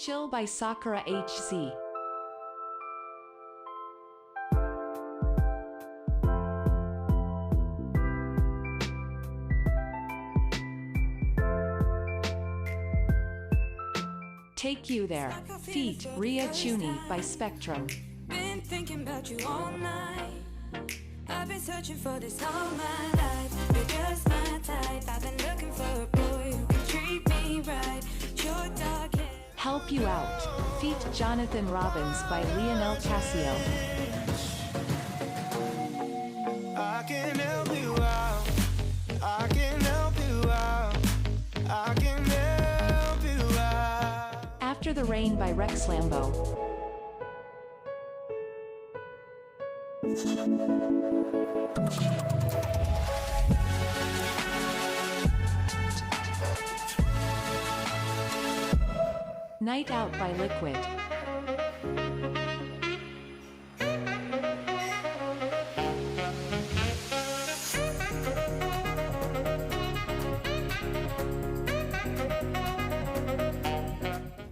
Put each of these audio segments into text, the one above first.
Chill by Sakura HZ. Take You There, feat. Ria Chuni by Spectrum. Been thinking about you all night. I've been searching for this all my life. You're just my type. I've been looking for a boy who can treat me right. Your dark hair. Help You Out, feat. Jonathan Robbins by Lionel Casio. I can help you out. I can help you out. I can help you out. After the Rain by Rex Lambo. Night Out by Liquid.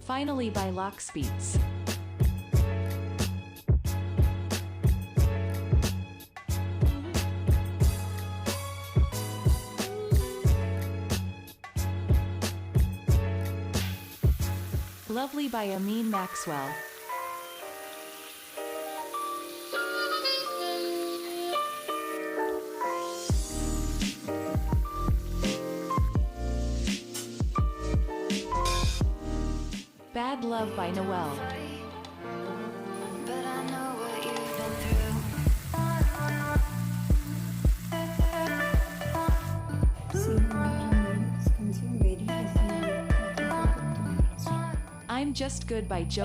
Finally by Lox Beats. Lovely by Amin Maxwell. Bad Love by Noel. But I know what you've been through. I'm Just Good by Joe.